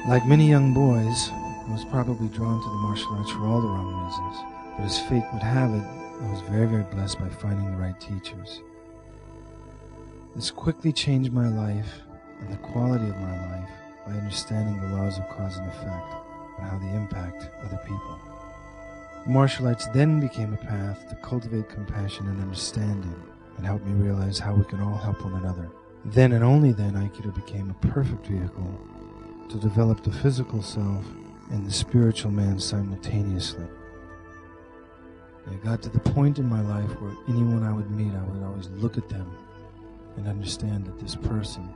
Like many young boys, I was probably drawn to the martial arts for all the wrong reasons, but as fate would have it, I was very, very blessed by finding the right teachers. This quickly changed my life and the quality of my life by understanding the laws of cause and effect and how they impact other people. Martial arts then became a path to cultivate compassion and understanding and help me realize how we can all help one another. Then and only then, Aikido became a perfect vehicle to develop the physical self and the spiritual man simultaneously. I got to the point in my life where anyone I would meet, I would always look at them and understand that this person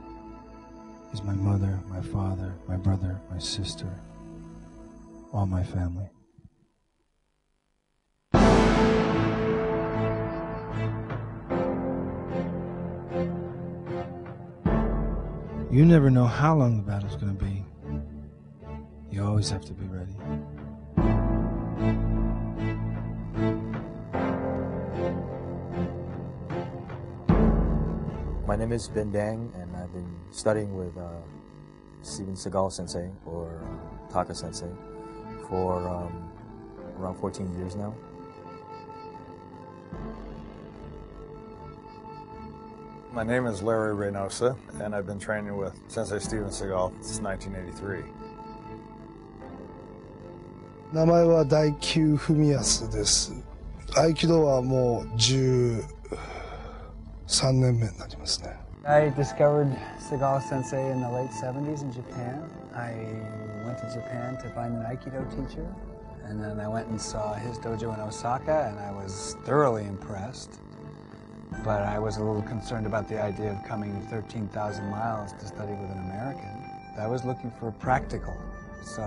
is my mother, my father, my brother, my sister, all my family. You never know how long the battle's going to be. You always have to be ready. My name is Ben Dang, and I've been studying with Segal Sensei, or Taka Sensei, for around 14 years now. My name is Larry Reynosa, and I've been training with Sensei Steven Segal since 1983. 名前は大久文康です。合気道はもう13年目になりますね。I discovered Segal Sensei in the late 70s in Japan. I went to Japan to find an Aikido teacher, and then I went and saw his dojo in Osaka, and I was thoroughly impressed. But I was a little concerned about the idea of coming 13,000 miles to study with an American. I was looking for practical, so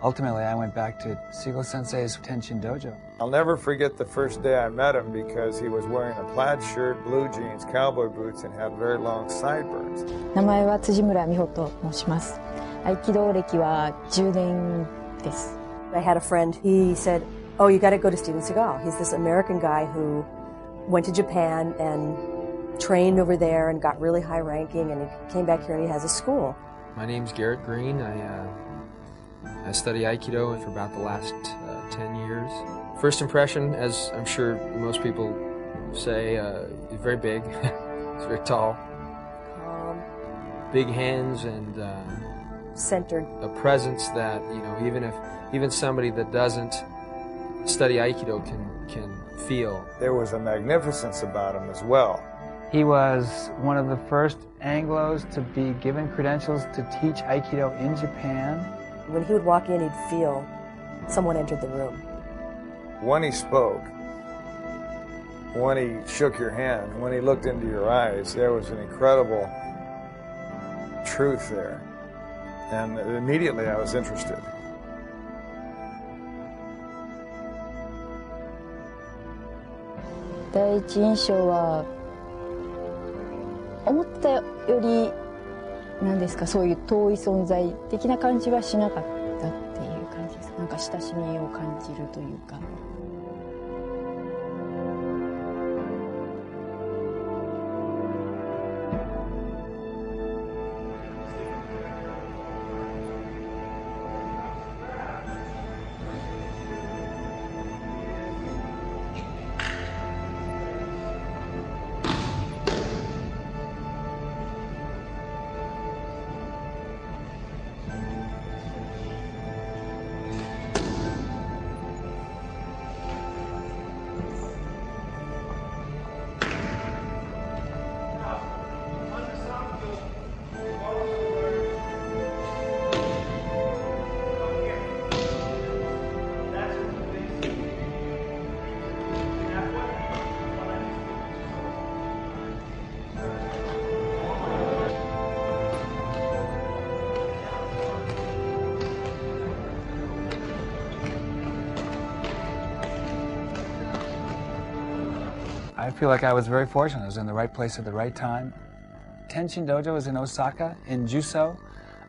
ultimately I went back to Segal Sensei's Tenshin Dojo. I'll never forget the first day I met him because he was wearing a plaid shirt, blue jeans, cowboy boots, and had very long sideburns. 名前は辻村美穂と申します。合気道歴は10年です。I had a friend, he said, "Oh, you got to go to Steven Segal. He's this American guy who went to Japan and trained over there and got really high ranking, and he came back here and he has a school." My name's Garrett Green. I study Aikido for about the last 10 years. First impression, as I'm sure most people say, he's very big. He's very tall. Big hands and centered. A presence that, you know, even somebody that doesn't study Aikido can feel. There was a magnificence about him as well. He was one of the first Anglos to be given credentials to teach Aikido in Japan. When he would walk in, he'd feel someone entered the room. When he spoke, when he shook your hand, when he looked into your eyes, there was an incredible truth there. And immediately I was interested. 第一印象は思ったより何ですか、そういう遠い存在的な感じはしなかったっていう感じです。なんか親しみを感じるというか。I feel like I was very fortunate. I was in the right place at the right time. Tenshin Dojo is in Osaka, in Juso.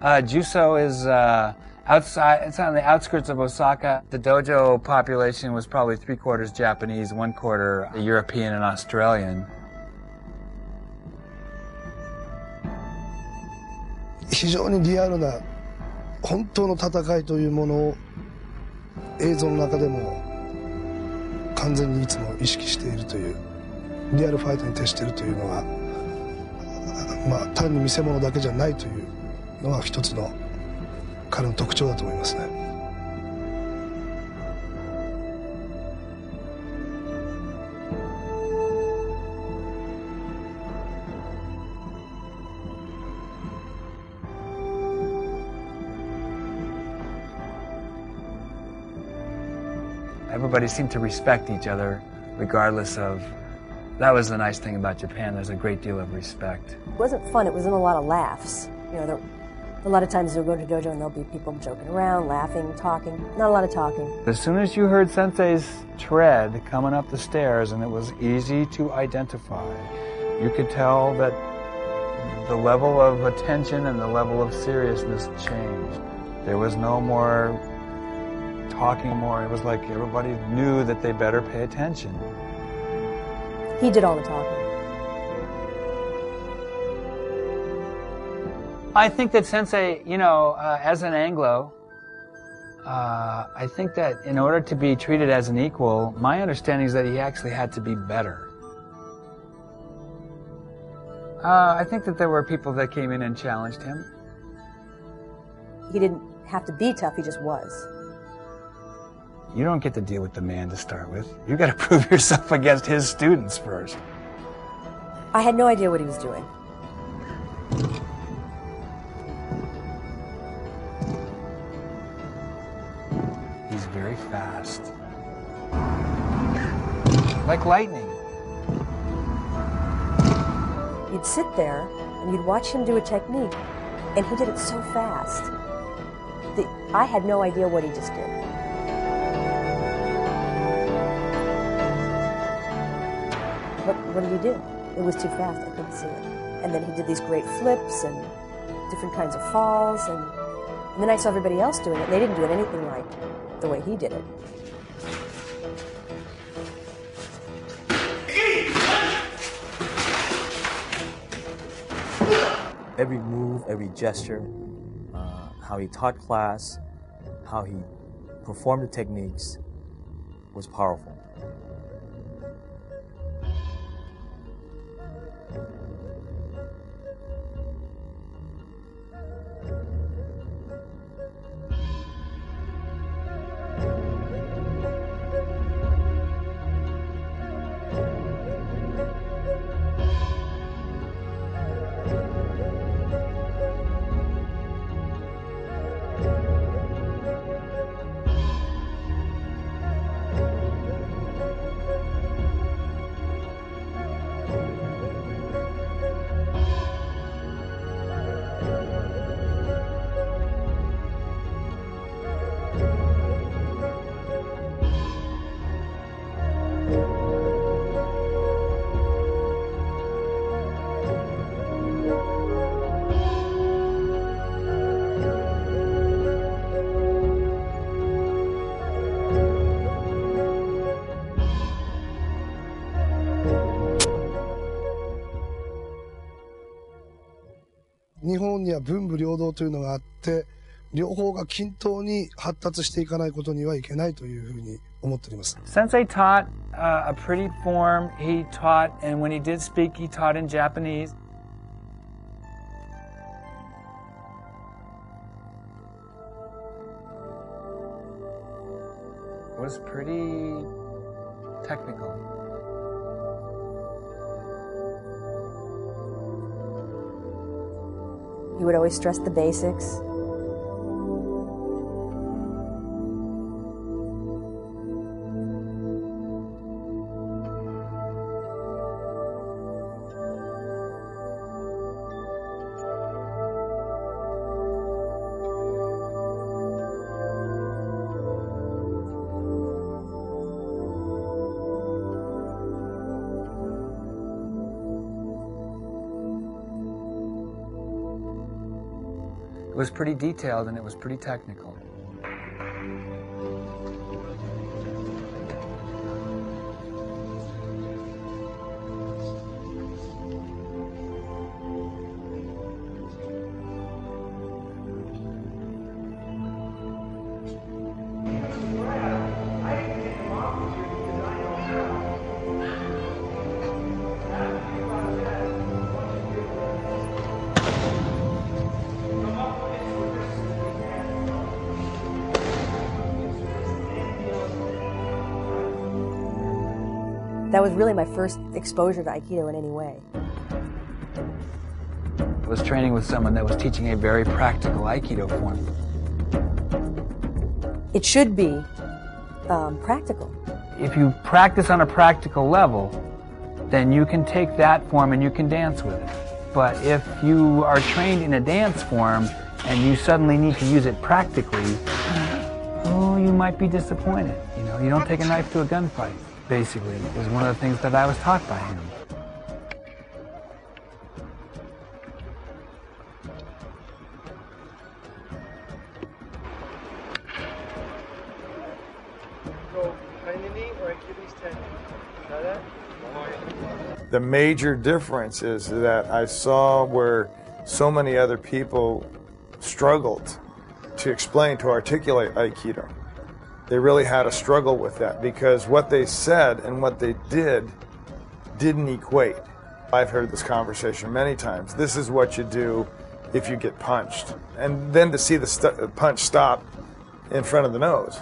Juso is outside, it's on the outskirts of Osaka. The dojo population was probably 3/4 Japanese, 1/4 European and Australian. 非常にリアルな本当の戦いというものを映像の中でも完全にいつも意識しているという、リアルファイトに徹しているというのが、まあ単に見せ物だけじゃないというのが一つの彼の特徴だと思いますね。Everybody seemed to respect each other, regardless of. That was the nice thing about Japan. There's a great deal of respect. It wasn't fun. It wasn't a lot of laughs. You know, a lot of times you'll go to dojo and there'll be people joking around, laughing, talking. Not a lot of talking. As soon as you heard Sensei's tread coming up the stairs, and it was easy to identify, you could tell that the level of attention and the level of seriousness changed. There was no more talking more. It was like everybody knew that they better pay attention. He did all the talking. I think that Sensei, you know, as an Anglo, I think that in order to be treated as an equal, my understanding is that he actually had to be better. I think that there were people that came in and challenged him. He didn't have to be tough, he just was. You don't get to deal with the man to start with. You got to prove yourself against his students first. I had no idea what he was doing. He's very fast. Like lightning. You'd sit there and you'd watch him do a technique, and he did it so fast that I had no idea what he just did. What did he do? It was too fast, I couldn't see it. And then he did these great flips and different kinds of falls, and then I saw everybody else doing it, and they didn't do it anything like the way he did it. Every move, every gesture, how he taught class, how he performed the techniques was powerful. "日本には文武両道というのがあって、両方が均等に発達していかないことにはいけないというふうに思っております。Sensei taught a pretty form. He taught, and when he did speak, he taught in Japanese. It was pretty technical. He would always stress the basics. It was pretty detailed and it was pretty technical. that was really my first exposure to Aikido in any way. I was training with someone that was teaching a very practical Aikido form. It should be practical. If you practice on a practical level, then you can take that form and you can dance with it. But if you are trained in a dance form and you suddenly need to use it practically, oh, you might be disappointed. You know, you don't take a knife to a gunfight, basically, is one of the things that I was taught by him. The major difference is that I saw where so many other people struggled to explain, to articulate Aikido. They really had a struggle with that because what they said and what they did didn't equate. I've heard this conversation many times. This is what you do if you get punched. And then to see the punch stop in front of the nose.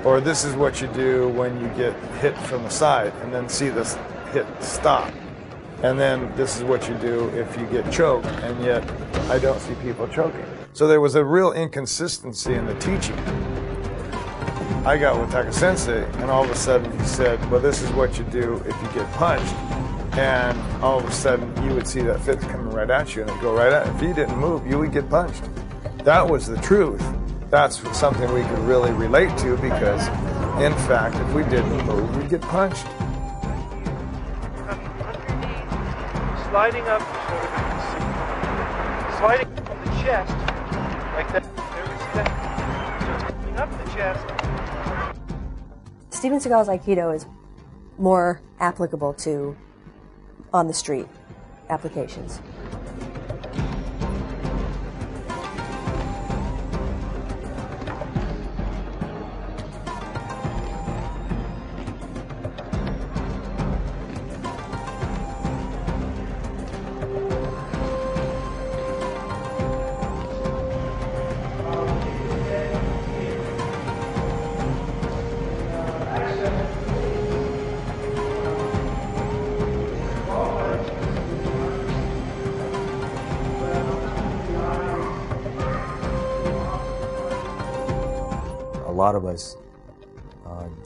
Or this is what you do when you get hit from the side and then see this hit stop. And then this is what you do if you get choked, and yet I don't see people choking. So there was a real inconsistency in the teaching. I got with Taka Sensei, and all of a sudden he said, well, this is what you do if you get punched. And all of a sudden you would see that fist coming right at you and it'd go right at you. If you didn't move, you would get punched. That was the truth. That's something we could really relate to because, in fact, if we didn't move, we'd get punched. Sliding up, sliding from the chest, like that. There we see that. So it's coming up the chest. Steven Seagal's Aikido is more applicable to on the street applications. A lot of us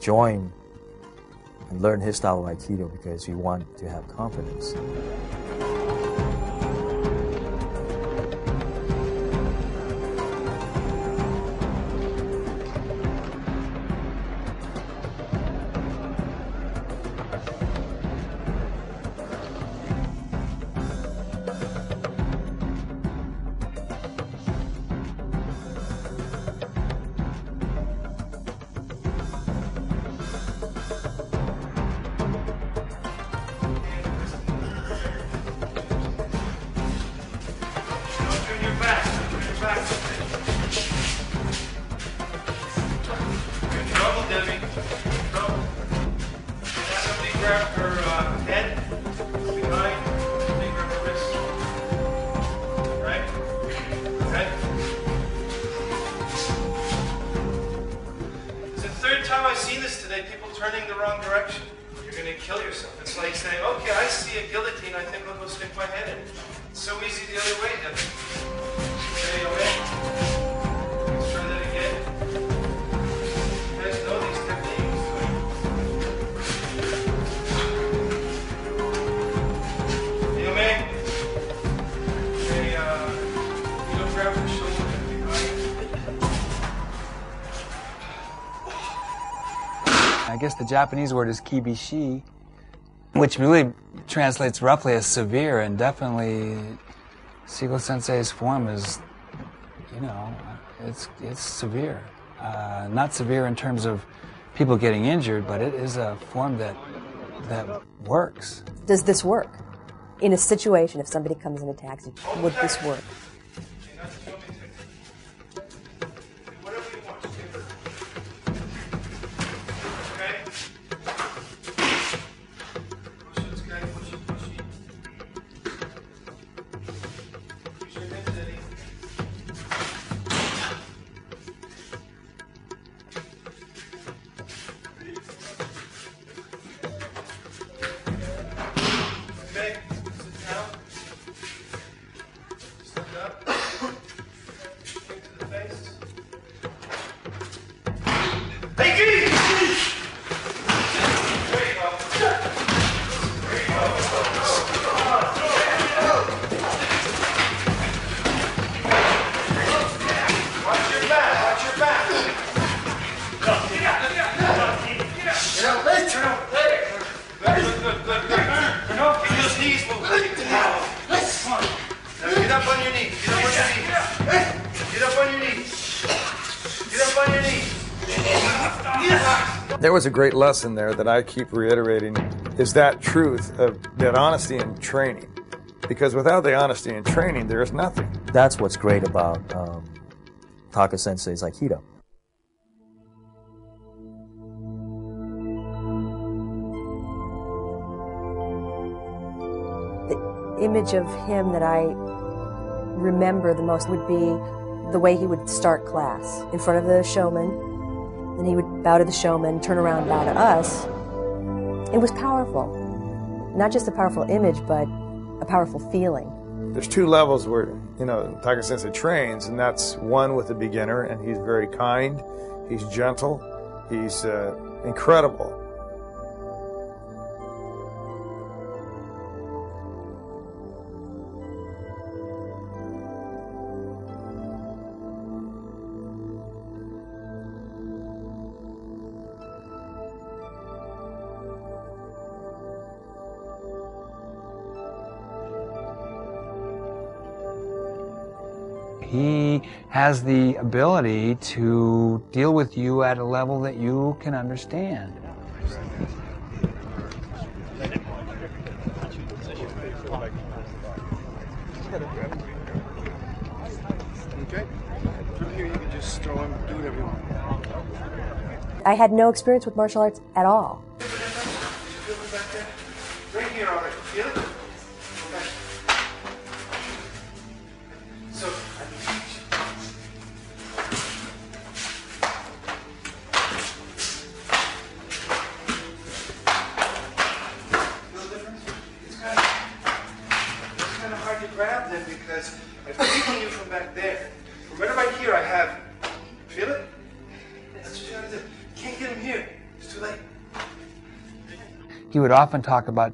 join and learn his style of Aikido because we want to have confidence. Grab her head behind, then grab her wrist. Right? Okay? It's the third time I've seen this today, people turning the wrong direction. You're going to kill yourself. It's like saying, okay, I see a guillotine, I think I'll go stick my head in. It's so easy the other way, Debbie. Okay, okay? Let's try that again. You guys know these techniques. I guess the Japanese word is kibishi, which really translates roughly as severe, and definitely Segal Sensei's form is, you know, it's severe. Not severe in terms of people getting injured, but it is a form that works. Does this work? In a situation, if somebody comes and attacks you, would this work? There was a great lesson there that I keep reiterating, is that truth of that honesty in training. Because without the honesty in training, there's nothing. That's what's great about Taka Sensei's Aikido. The image of him that I remember the most would be the way he would start class in front of the showman. Then he would bow to the showman, turn around, bow to us. It was powerful. Not just a powerful image, but a powerful feeling. There's two levels where, Taka Sensei trains, and that's one with the beginner, and he's very kind, he's gentle, he's incredible. He has the ability to deal with you at a level that you can understand. Okay? From here you can just throw him, do whatever you want. I had no experience with martial arts at all. Right here already. Feel it? Okay. So, feel the difference? It's kind of hard to grab them because I'm feeling you from back there. From right here, I have. Feel it? That's what you gotta do. Can't get him here. It's too late. He would often talk about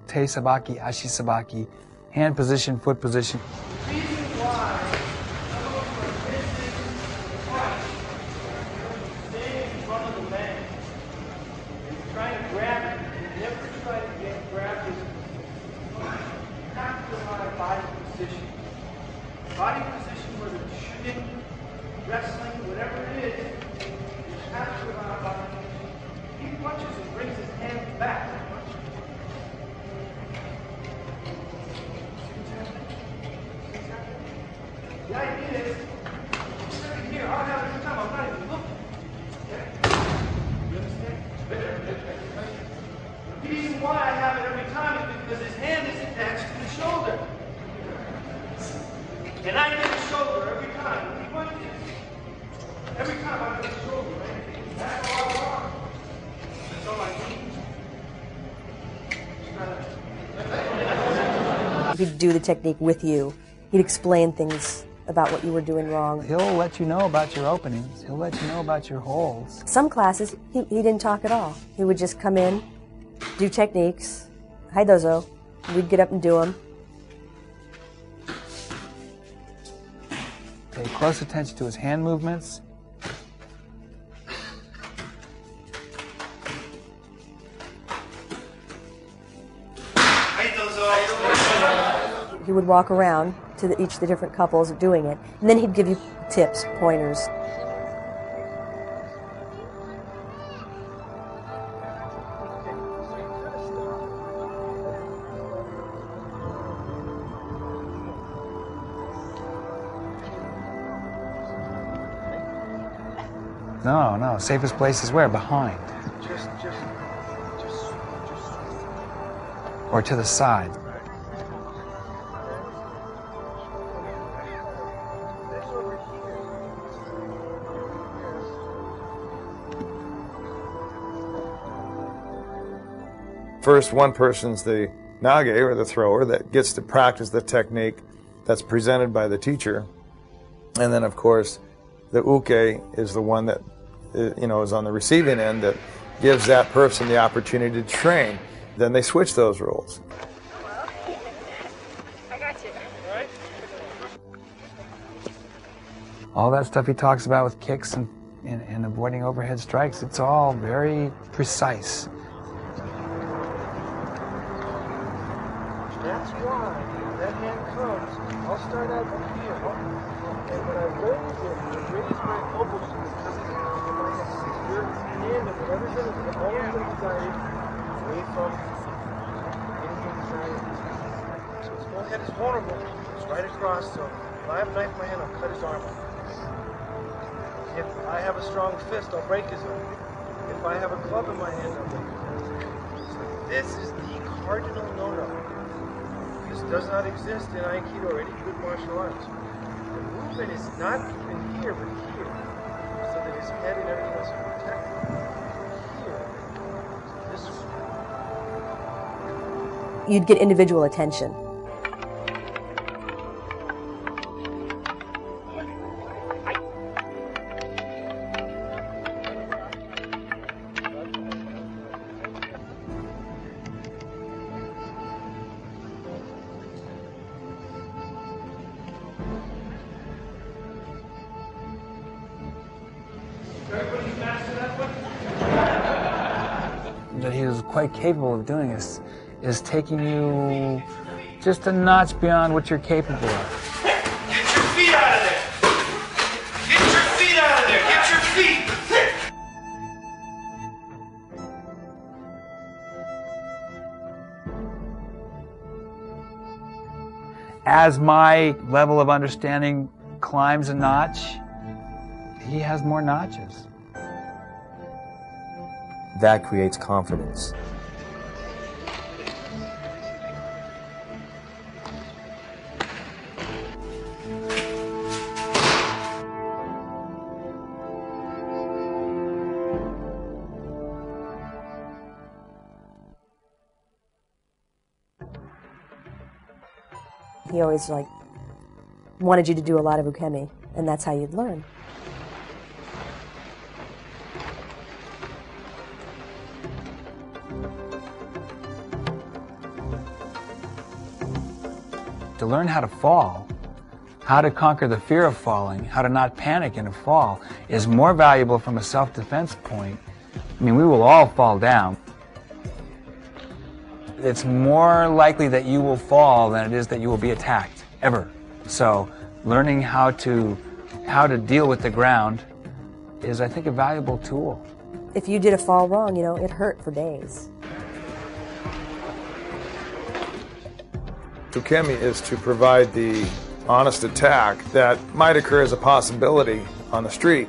te sabaki, ashi sabaki, hand position, foot position. The reason why some of them are missing twice, staying in front of the man, and trying to grab it, and never try to get grabbed, is you have to have a body position. Body position, whether it's shooting, wrestling, whatever it is, you have to have a body position. He punches and brings his hands back. The idea is, I'm sitting here, I'll have a good time, I'm not even looking. Okay? You understand? The reason why I have it every time is because his hand is attached to the shoulder. And I get the shoulder every time when he punches. Every time I get the shoulder, right? That's all I want. That's all I need. He'd do the technique with you. He'd explain things about what you were doing wrong. He'll let you know about your openings. He'll let you know about your holes. Some classes, he didn't talk at all. He would just come in, do techniques, haidozo, we'd get up and do them. Pay close attention to his hand movements. He would walk around to each of the different couples doing it, and then he'd give you tips, pointers. No, safest place is where? Behind. Or to the side. First, one person's the nage, or the thrower, that gets to practice the technique that's presented by the teacher. And then, of course, the uke is the one that, is on the receiving end, that gives that person the opportunity to train. Then they switch those roles. I got you. All that stuff he talks about with kicks and avoiding overhead strikes, it's all very precise. That's why that hand comes, I'll start out from here. And when I raise my elbows to the top of my head, your hand and whatever's in it, always going to be guided away from anything inside of this. So his whole head is vulnerable. It's right across, so if I have a knife in my hand, I'll cut his arm off. If I have a strong fist, I'll break his arm. If I have a club in my hand, I'll break his arm. So this is the cardinal no-no. This does not exist in Aikido or any good martial arts. The movement is not even here, but here, so that his head and everything else is protected. Here, so this way. You'd get individual attention. That he was quite capable of doing is taking you just a notch beyond what you're capable of. Get your feet out of there! Get your feet out of there! Get your feet! As my level of understanding climbs a notch, he has more notches. That creates confidence. He always wanted you to do a lot of ukemi, and that's how you'd learn. To learn how to fall, how to conquer the fear of falling, how to not panic in a fall is more valuable from a self-defense point. I mean, we will all fall down. It's more likely that you will fall than it is that you will be attacked, ever. So learning how to deal with the ground is, I think, a valuable tool. If you did a fall wrong, it hurt for days. Ukemi is to provide the honest attack that might occur as a possibility on the street.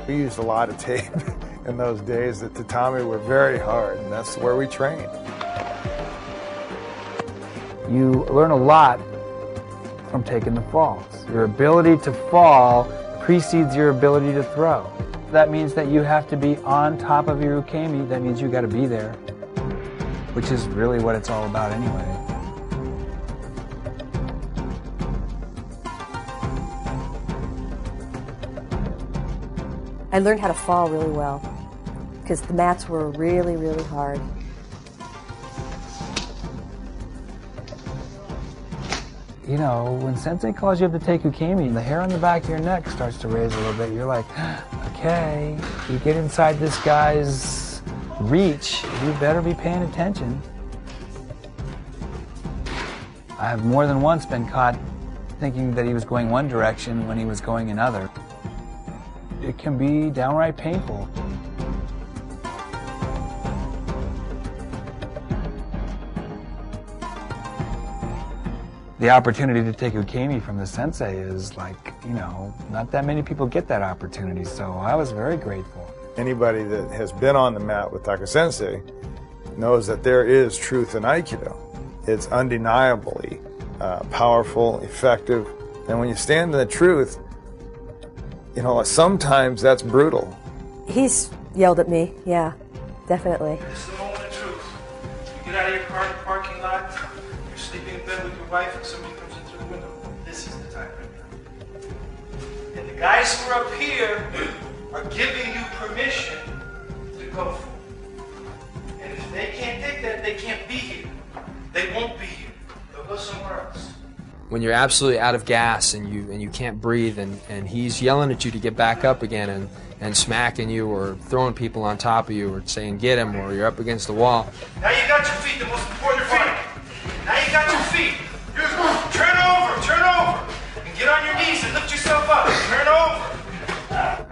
We used a lot of tape in those days. The tatami were very hard, and that's where we trained. You learn a lot from taking the falls. Your ability to fall precedes your ability to throw. That means that you have to be on top of your ukemi. That means you got to be there, which is really what it's all about anyway. I learned how to fall really well because the mats were really, really hard. You know, when sensei calls you up to take ukemi, the hair on the back of your neck starts to raise a little bit. You're like, okay, you get inside this guy's reach, you better be paying attention. I have more than once been caught thinking that he was going one direction when he was going another. It can be downright painful. The opportunity to take ukemi from the sensei is not that many people get that opportunity, so I was very grateful. Anybody that has been on the mat with Taka Sensei knows that there is truth in Aikido. It's undeniably powerful, effective, and when you stand in the truth, sometimes that's brutal. He's yelled at me, yeah, definitely. This is the moment of truth. You get out of your car in the parking lot, you're sleeping in bed with your wife, and somebody comes in through the window. This is the time right now. And the guys who are up here are giving you permission to go for it. And if they can't take that, they can't be here. They won't be here. They'll go somewhere else. when you're absolutely out of gas and you can't breathe, and he's yelling at you to get back up again and smacking you or throwing people on top of you or saying get him, or you're up against the wall. Now you got your feet, the most important part. Now you got your feet. Turn over, and get on your knees and lift yourself up. Turn over.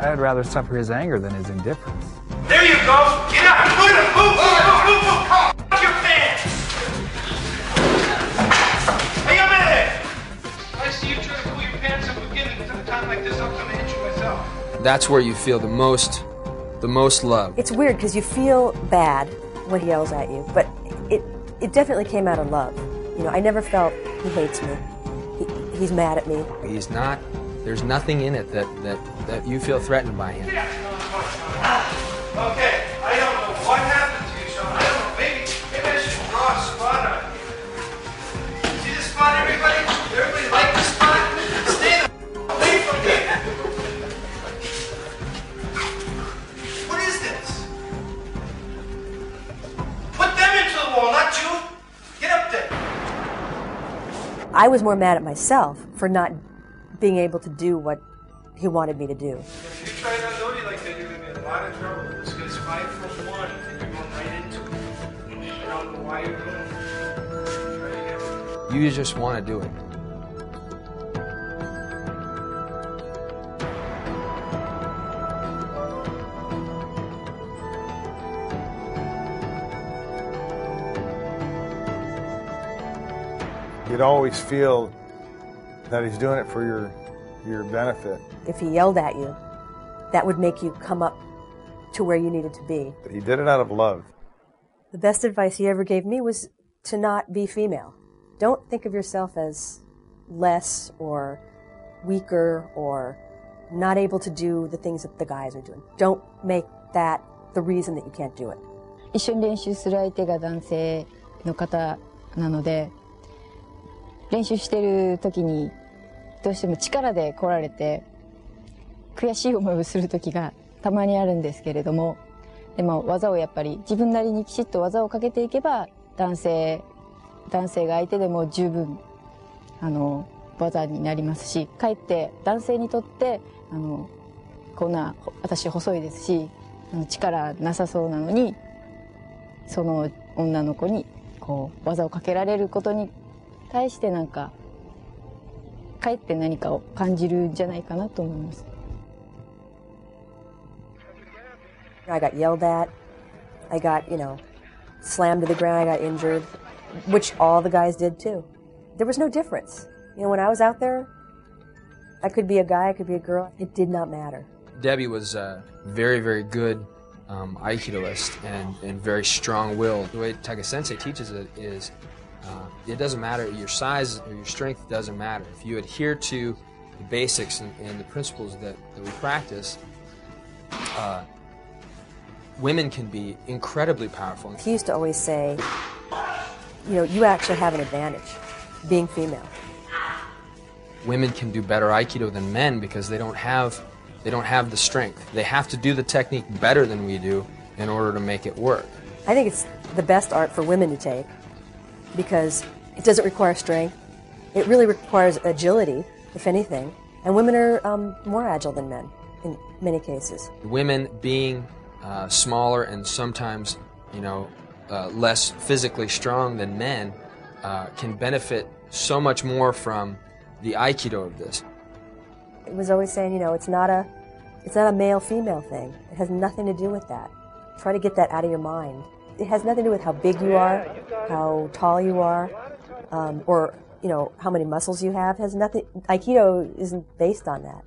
I'd rather suffer his anger than his indifference. There you go. Get out. Move. Fuck your pants. Hey, I'm ahead. I see you try to pull your pants up again, and at a time like this, I'm gonna hit you myself. That's where you feel the most love. It's weird because you feel bad when he yells at you, but it definitely came out of love. You know, I never felt he hates me. He's mad at me. He's not. There's nothing in it that you feel threatened by him. Okay, I don't know what happened to you, Sean. I don't know. Maybe I should draw a spot on you. See this spot, everybody? Everybody like this spot? Stay away from me. What is this? Put them into the wall, not you. Get up there. I was more mad at myself for not being able to do what he wanted me to do. If you try not naughty like that, you're going to be in a lot of trouble. It's going to 5 from 1, and you're going right into it. I don't know why you're doing it. Try again. You just want to do it. You'd always feel that he's doing it for your benefit. If he yelled at you, that would make you come up to where you needed to be. He did it out of love. The best advice he ever gave me was to not be female. Don't think of yourself as less or weaker or not able to do the things that the guys are doing. Don't make that the reason that you can't do it. 一緒に練習する相手が男性の方なので、練習してる時にどうしても力で来られて悔しい思いをする時がたまにあるんですけれども、でも技をやっぱり自分なりにきちっと技をかけていけば男性が相手でも十分技になりますし、かえって男性にとってこんな私細いですし力なさそうなのにその女の子にこう技をかけられることに対してなんかかえって何かを感じるんじゃないかなと思います。I got yelled at. I got, slammed to the ground. I got injured, which all the guys did too. There was no difference. When I was out there, I could be a guy, I could be a girl. It did not matter. Debbie was a very, very good Aikidoist and very strong-willed. The way Taka-sensei teaches it is it doesn't matter, your size or your strength doesn't matter. If you adhere to the basics and the principles that we practice, women can be incredibly powerful. He used to always say, you actually have an advantage being female. Women can do better Aikido than men because they don't have the strength. They have to do the technique better than we do in order to make it work. I think it's the best art for women to take because it doesn't require strength. It really requires agility, if anything. And women are more agile than men in many cases. Women being smaller and sometimes, less physically strong than men can benefit so much more from the Aikido of this. It was always saying, it's not a male-female thing. It has nothing to do with that. Try to get that out of your mind. It has nothing to do with how big you are, how tall you are, or how many muscles you have. It has nothing. Aikido isn't based on that.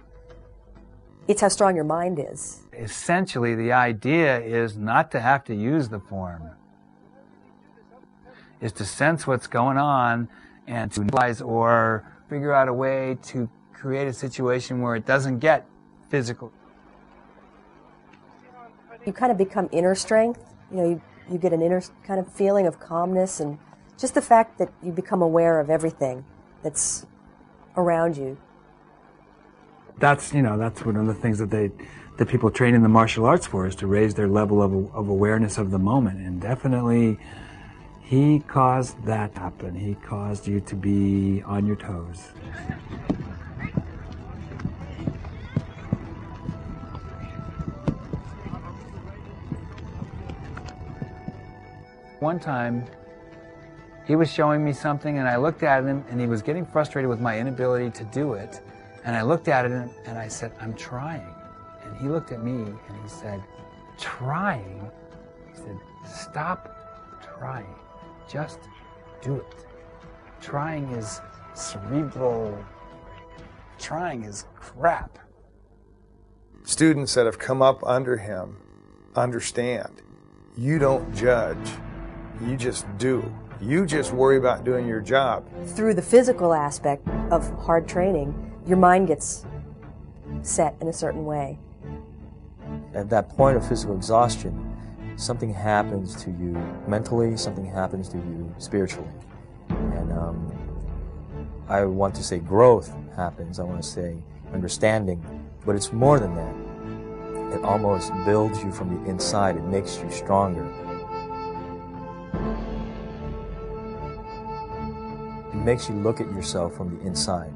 It's how strong your mind is. Essentially, the idea is not to have to use the form. Is to sense what's going on and to realize or figure out a way to create a situation where it doesn't get physical. You kind of become inner strength. You get an inner kind of feeling of calmness and just the fact that you become aware of everything that's around you. That's one of the things that people train in the martial arts for, is to raise their level of awareness of the moment. And definitely, He caused that to happen. He caused you to be on your toes. One time, he was showing me something and I looked at him and he was getting frustrated with my inability to do it. And I looked at him and I said, I'm trying. And he looked at me and he said, trying? He said, stop trying. Just do it. Trying is cerebral. Trying is crap. Students that have come up under him understand. You don't judge. You just do. You just worry about doing your job. Through the physical aspect of hard training, your mind gets set in a certain way. At that point of physical exhaustion, something happens to you mentally, something happens to you spiritually. And I want to say growth happens, I want to say understanding, but it's more than that. It almost builds you from the inside. It makes you stronger. It makes you look at yourself from the inside.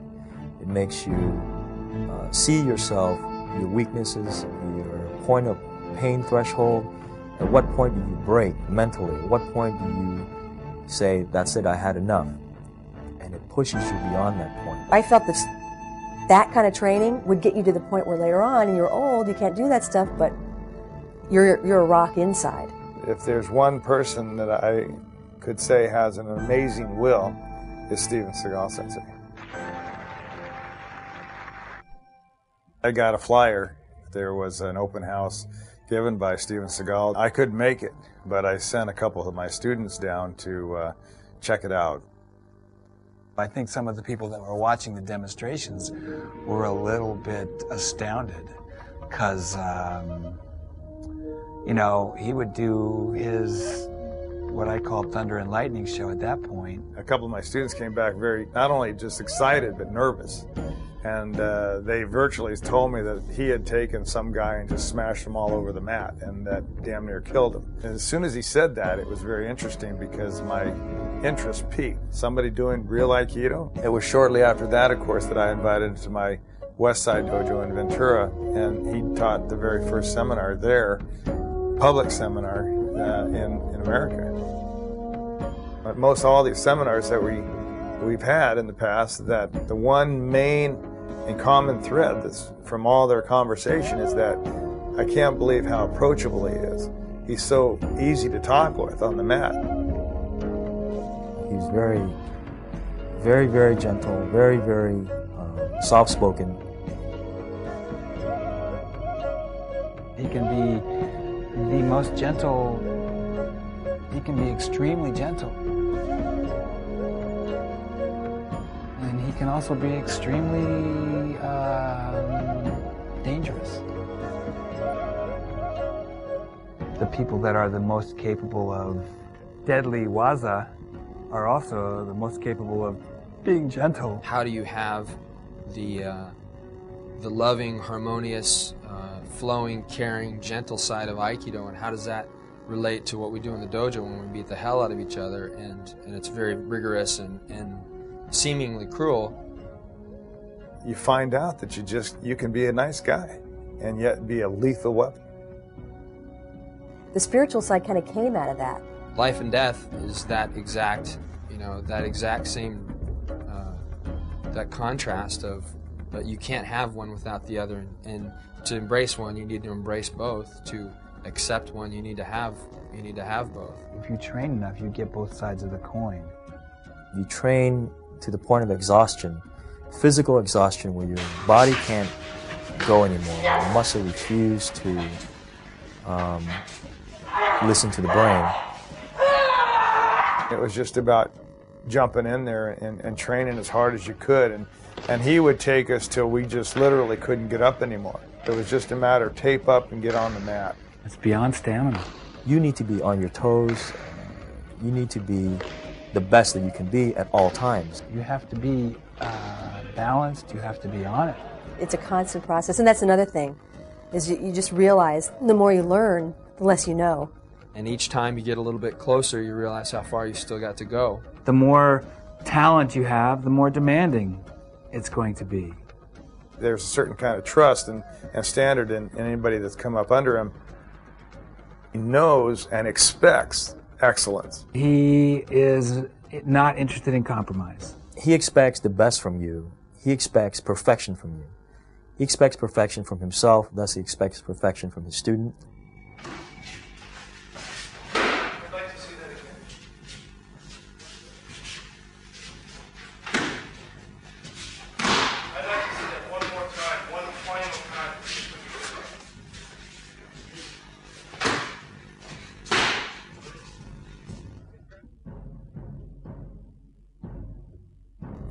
It makes you see yourself, your weaknesses, your point of pain threshold. At what point do you break mentally? At what point do you say, that's it, I had enough? And it pushes you beyond that point. I felt that kind of training would get you to the point where later on, and you're old, you can't do that stuff, but you're a rock inside. If there's one person that I could say has an amazing will, it's Steven Segal Sensei. I got a flyer. There was an open house given by Steven Segal. I couldn't make it, but I sent a couple of my students down to check it out. I think some of the people that were watching the demonstrations were a little bit astounded because, you know, he would do his, what I call thunder and lightning show at that point. A couple of my students came back very, not only just excited, but nervous. And they virtually told me that he had taken some guy and just smashed him all over the mat, and that damn near killed him. And as soon as he said that, it was very interesting because my interest peaked. Somebody doing real Aikido? It was shortly after that, of course, that I invited him to my West Side Dojo in Ventura, and he taught the very first seminar there, public seminar in America. But most all these seminars that we've had in the past, that the one main and common thread that's from all their conversation is that I can't believe how approachable he is. He's so easy to talk with on the mat. He's very, very, very gentle, very, very soft-spoken. He can be the most gentle, he can be extremely gentle. And he can also be extremely dangerous. The people that are the most capable of deadly waza are also the most capable of being gentle. How do you have the loving, harmonious, flowing, caring, gentle side of Aikido, and how does that relate to what we do in the dojo when we beat the hell out of each other and it's very rigorous and seemingly cruel? You find out that you can be a nice guy and yet be a lethal weapon. The spiritual side kind of came out of that. Life and death is that exact, that exact same, that contrast of, but you can't have one without the other, and to embrace one, you need to embrace both. To accept one, you need to have both. If you train enough, you get both sides of the coin. You train to the point of exhaustion, physical exhaustion, where your body can't go anymore. Your muscle refuse to listen to the brain. It was just about jumping in there and training as hard as you could, and he would take us till we just literally couldn't get up anymore. It was just a matter of tape up and get on the mat. It's beyond stamina. You need to be on your toes. You need to be the best that you can be at all times. You have to be balanced. You have to be on it. It's a constant process, and that's another thing, is you just realize the more you learn, the less you know. And each time you get a little bit closer, you realize how far you still got to go. The more talent you have, the more demanding it's going to be. There's a certain kind of trust and standard in anybody that's come up under him. He knows and expects excellence. He is not interested in compromise. He expects the best from you. He expects perfection from you. He expects perfection from himself, thus he expects perfection from his student. I'd like to see that again. I'd like to see that one more time, one final time.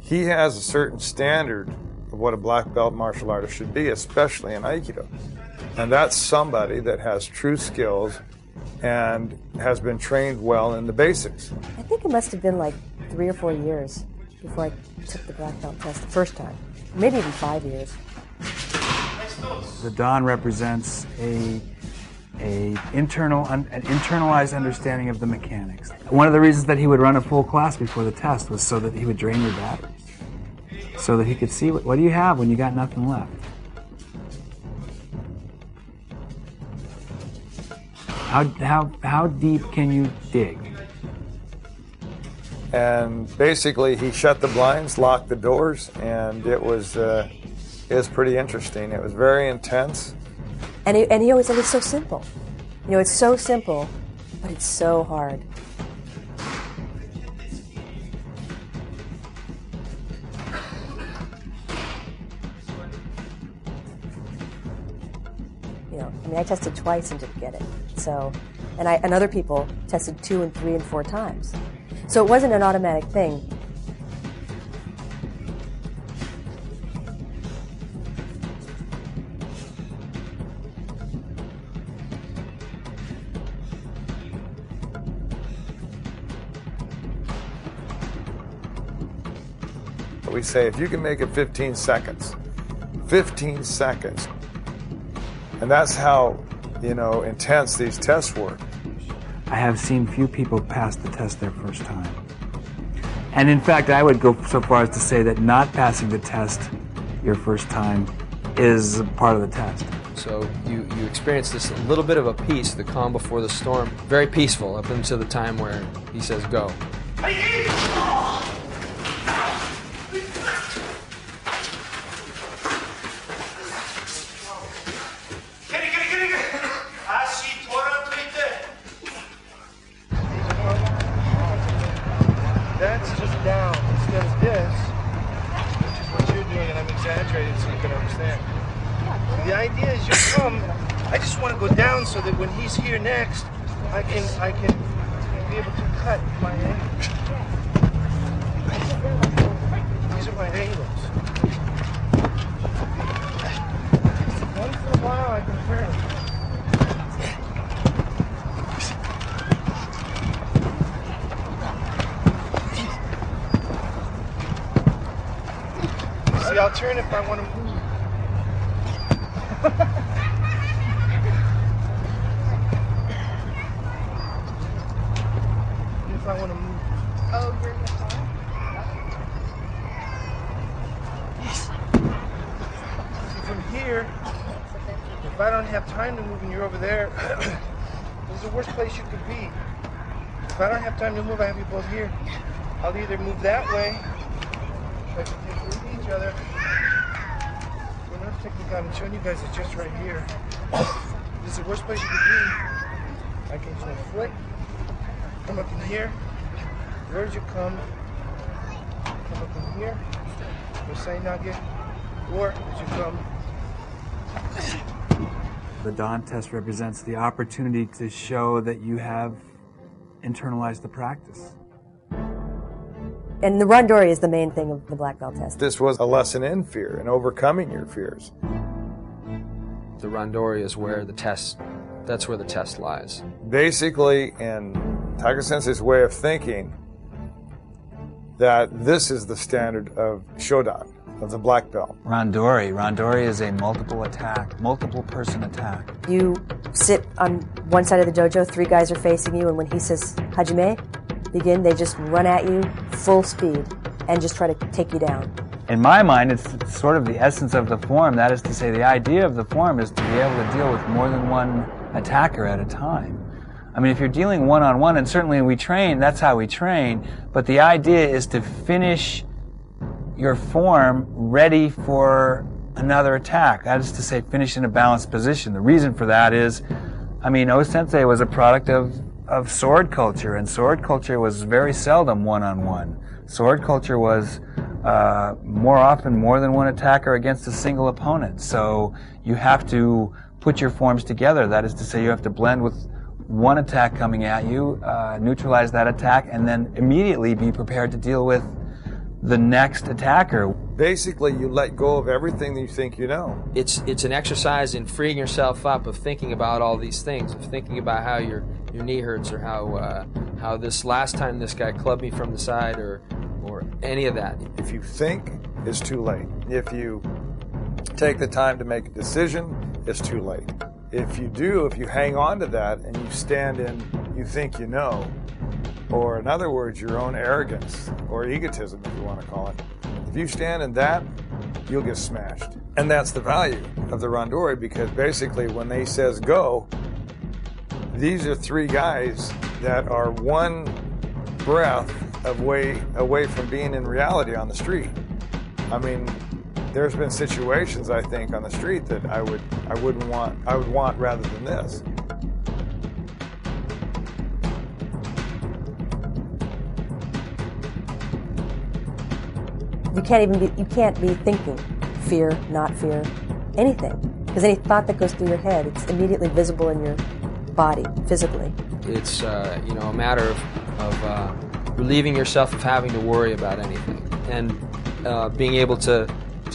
He has a certain standard of what a black belt martial artist should be, especially in Aikido. And that's somebody that has true skills and has been trained well in the basics. I think it must have been like 3 or 4 years before I took the black belt test the first time. Maybe even 5 years. The Dan represents an internalized understanding of the mechanics. One of the reasons that he would run a full class before the test was so that he would drain your batteries, so that he could see what do you have when you got nothing left. How deep can you dig? And basically, he shut the blinds, locked the doors, and it was pretty interesting. It was very intense. And he always said it's so simple. You know, it's so simple, but it's so hard. You know, I mean, I tested twice and didn't get it. So, and other people tested 2 and 3 and 4 times. So it wasn't an automatic thing. We say if you can make it 15 seconds, 15 seconds. And that's how, you know, intense these tests were. I have seen few people pass the test their first time. And in fact, I would go so far as to say that not passing the test your first time is part of the test. So you experience this little bit of a peace, the calm before the storm. Very peaceful up until the time where he says go. That's just down instead of this, which is what you're doing, and I'm exaggerating so you can understand. The idea is you come, I just want to go down so that when he's here next, I can be able to cut my angles. These are my angles. Once in a while I can turn. See, I'll turn if I want to move. If I want to move. Oh, you're in the car? See, from here, if I don't have time to move and you're over there, this is the worst place you could be. If I don't have time to move, I have you both here. I'll either move that way, so I can take a look at each other. We're not technically, I'm showing you guys it's just right here. This is the worst place you could be. I can just flick, come up in here. Where'd you come up in here. Your side nugget, or as you come. The Dan test represents the opportunity to show that you have internalized the practice. And the randori is the main thing of the black belt test. This was a lesson in fear and overcoming your fears. The randori is where the test, that's where the test lies. Basically, in Tiger Sensei's way of thinking, that this is the standard of Shodan. of the black belt? Randori. Randori is a multiple person attack. You sit on one side of the dojo, 3 guys are facing you, and when he says, Hajime, begin, they just run at you full speed and just try to take you down. In my mind, it's sort of the essence of the form. That is to say, the idea of the form is to be able to deal with more than one attacker at a time. I mean, if you're dealing one-on-one, and certainly we train, that's how we train, but the idea is to finish your form ready for another attack. That is to say, finish in a balanced position. The reason for that is, I mean, O-sensei was a product of sword culture, and sword culture was very seldom one-on-one. Sword culture was more often more than one attacker against a single opponent. So you have to put your forms together. That is to say, you have to blend with one attack coming at you, neutralize that attack, and then immediately be prepared to deal with the next attacker. Basically, you let go of everything that you think you know. It's an exercise in freeing yourself up, of thinking about all these things, of thinking about how your knee hurts, or how this last time this guy clubbed me from the side, or any of that. If you think, it's too late. If you take the time to make a decision, it's too late. If you hang on to that and you stand in, you think you know, or in other words, your own arrogance or egotism, if you want to call it, if you stand in that, you'll get smashed. And that's the value of the Randori, because basically when they says go, these are 3 guys that are one breath away from being in reality on the street. I mean, there's been situations, I think, on the street that I would want rather than this. You can't be thinking fear, not fear, anything. Because any thought that goes through your head, it's immediately visible in your body, physically. It's a matter of relieving yourself of having to worry about anything, and being able to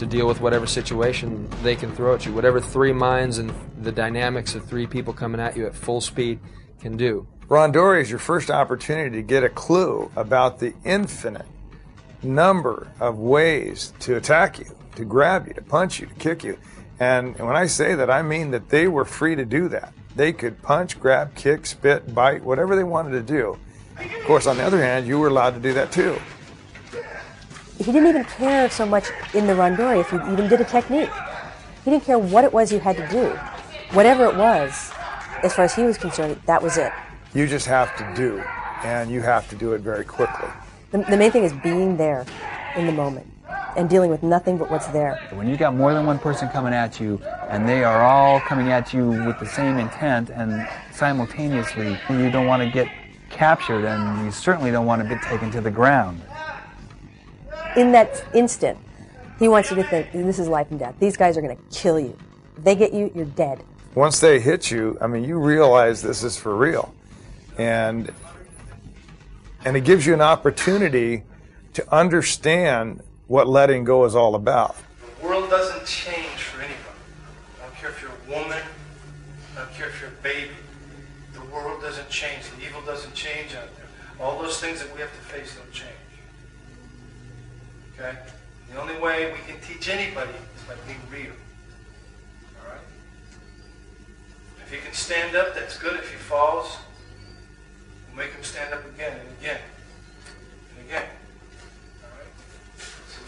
deal with whatever situation they can throw at you, whatever 3 minds and the dynamics of 3 people coming at you at full speed can do. Randori is your first opportunity to get a clue about the infinite number of ways to attack you, to grab you, to punch you, to kick you. And when I say that, I mean that they were free to do that. They could punch, grab, kick, spit, bite, whatever they wanted to do. Of course, on the other hand, you were allowed to do that too. He didn't even care so much in the Randori if you even did a technique. He didn't care what it was you had to do. Whatever it was, as far as he was concerned, that was it. You just have to do, and you have to do it very quickly. The main thing is being there in the moment and dealing with nothing but what's there. When you got more than one person coming at you, and they are all coming at you with the same intent, and simultaneously, you don't want to get captured, and you certainly don't want to be taken to the ground. In that instant, he wants you to think, this is life and death. These guys are going to kill you. If they get you, you're dead. Once they hit you, I mean, you realize this is for real. And it gives you an opportunity to understand what letting go is all about. The world doesn't change for anybody. I don't care if you're a woman, I don't care if you're a baby. The world doesn't change. The evil doesn't change out there. All those things that we have to face don't change. Okay? The only way we can teach anybody is by being real. All right? If he can stand up, that's good. If he falls, we'll make him stand up again and again and again. All right? So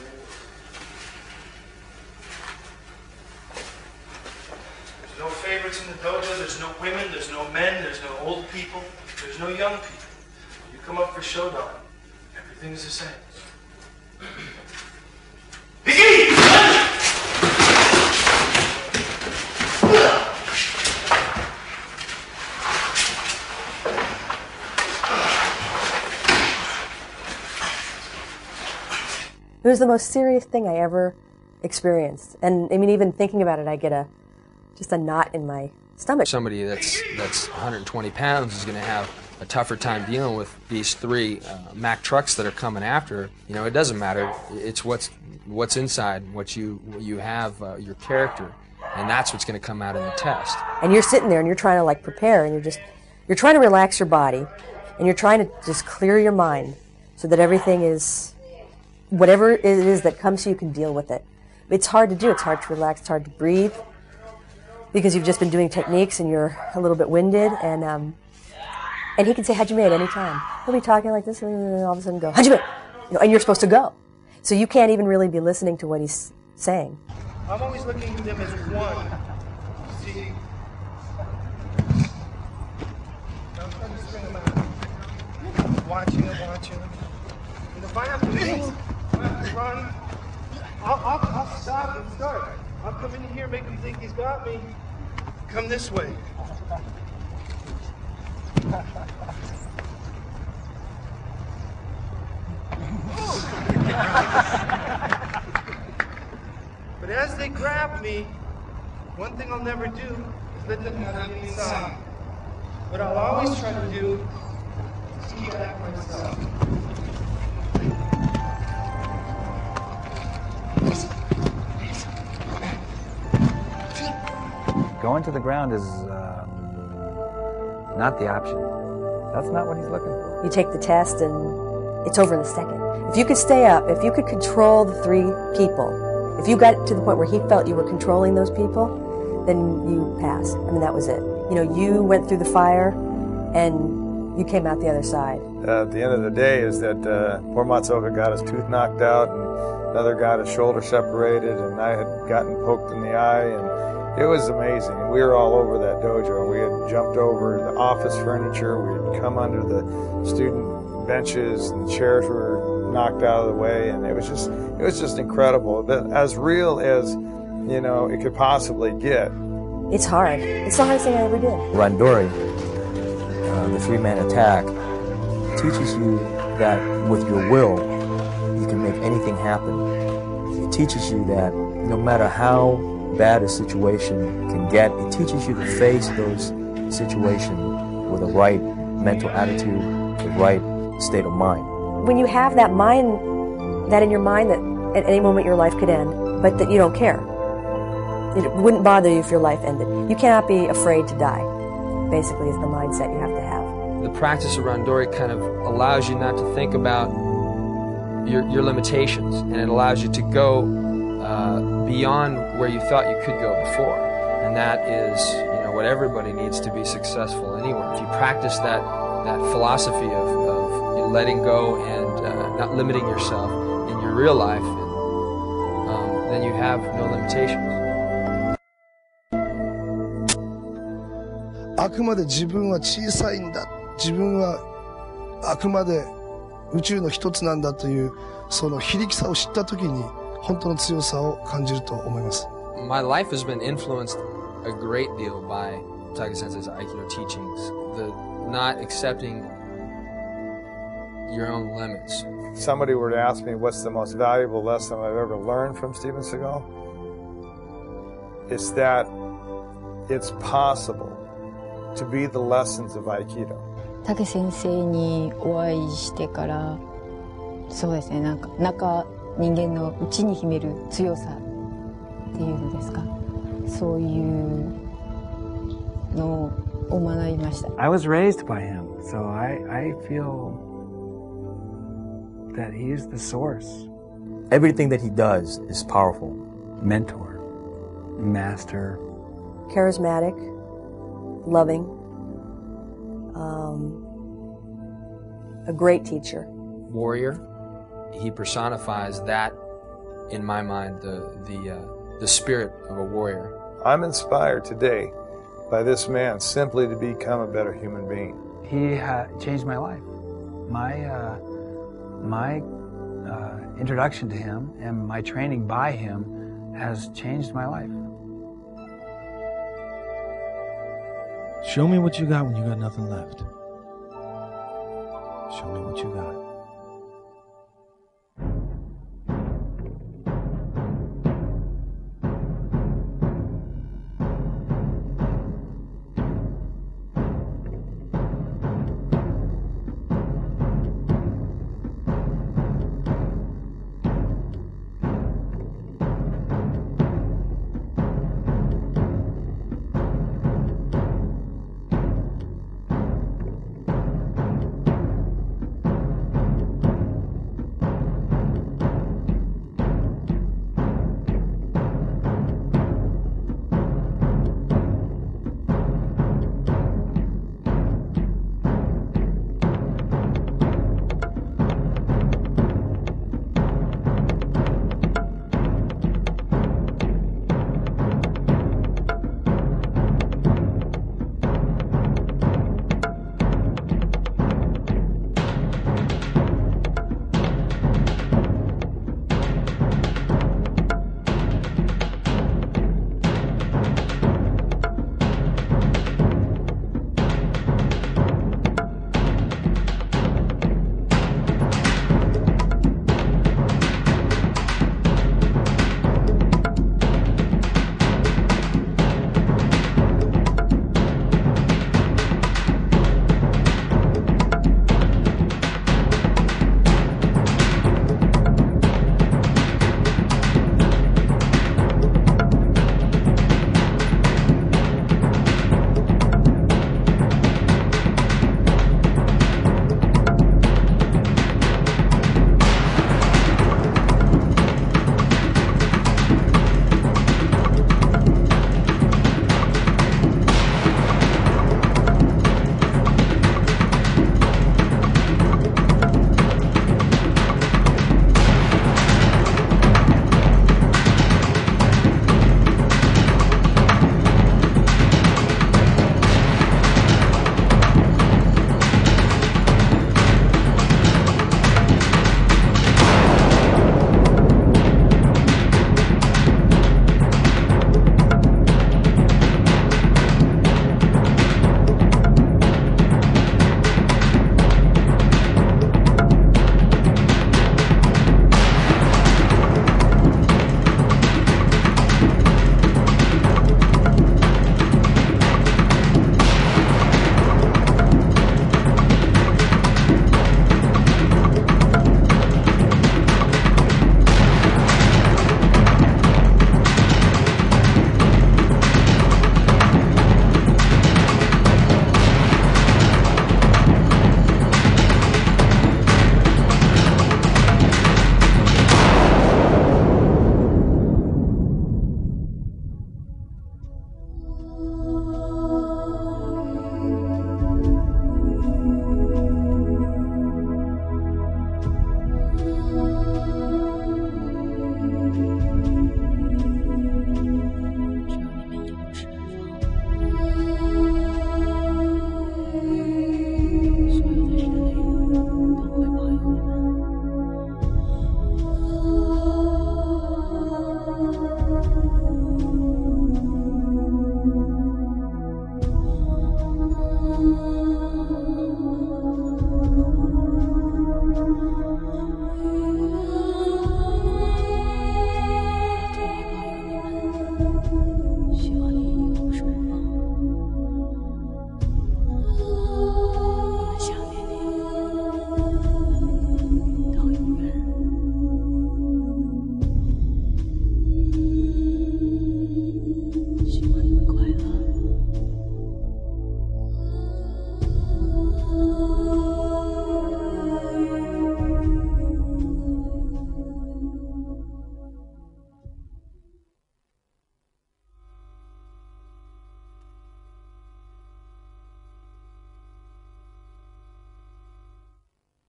there's no favorites in the dojo. There's no women. There's no men. There's no old people. There's no young people. You come up for Shodan, everything is the same. It was the most serious thing I ever experienced. And I mean, even thinking about it, I get just a knot in my stomach. Somebody that's 120 pounds is going to have a tougher time dealing with these 3 Mack trucks that are coming after. You know, it doesn't matter. It's what's inside, what you have, your character, and that's what's going to come out in the test. And you're sitting there and you're trying to like prepare, and you're trying to relax your body, and you're trying to just clear your mind so that everything is whatever it is that comes to you, you can deal with it. It's hard to do. It's hard to relax. It's hard to breathe because you've just been doing techniques and you're a little bit winded. And he can say Hajime at any time. He'll be talking like this and all of a sudden go, Hajime! And you're supposed to go. So you can't even really be listening to what he's saying. I'm always looking at them as one. See? I'm trying to string them out. Watching them. And if I have to move, if I have to run, I'll stop and start. I'll come in here, make him think he's got me. Come this way. But as they grab me, one thing I'll never do is let them have me inside. What I'll always try to do is keep that myself. Going to the ground is not the option. That's not what he's looking for. You take the test and it's over in a second. If you could stay up, if you could control the 3 people, if you got to the point where he felt you were controlling those people, then you passed. I mean, that was it. You went through the fire and you came out the other side. At the end of the day is that poor Matsuoka got his tooth knocked out and another got his shoulder separated and I had gotten poked in the eye and it was amazing. We were all over that dojo. We had jumped over the office furniture. We had come under the student benches and chairs were knocked out of the way and it was just incredible. As real as, it could possibly get. It's hard. It's the hardest thing I ever did. Randori, the 3-man attack, teaches you that with your will, you can make anything happen. It teaches you that no matter how bad a situation can get, it teaches you to face those situations with the right mental attitude, the right state of mind. When you have that in your mind that at any moment your life could end, but that you don't care. It wouldn't bother you if your life ended. You cannot be afraid to die, basically, is the mindset you have to have. The practice of Randori kind of allows you not to think about your limitations, and it allows you to go beyond where you thought you could go before. And that is, what everybody needs to be successful anywhere. If you practice that philosophy of letting go and not limiting yourself in your real life, then you have no limitations. あくまで自分は小さいんだ、自分はあくまで宇宙の一つなんだというその非力さを知った時に本当の強さを感じると思います。My life has been influenced a great deal by Taika Sensei's Aikido teachings. The not accepting your own limits. If somebody were to ask me what's the most valuable lesson I've ever learned from Steven Segal, it's that it's possible to be the lessons of Aikido. 竹先生にお会いしてからそうですね、人間の内に秘める強さっていうのですか、そういうのを学びました。 I was raised by him, so I feel that he is the source. Everything that he does is powerful. Mentor, master, Charismatic, loving, a great teacher. Warrior. He personifies that, in my mind, the spirit of a warrior. I'm inspired today by this man simply to become a better human being. He changed my life. My introduction to him and my training by him has changed my life. Show me what you got when you got nothing left. Show me what you got.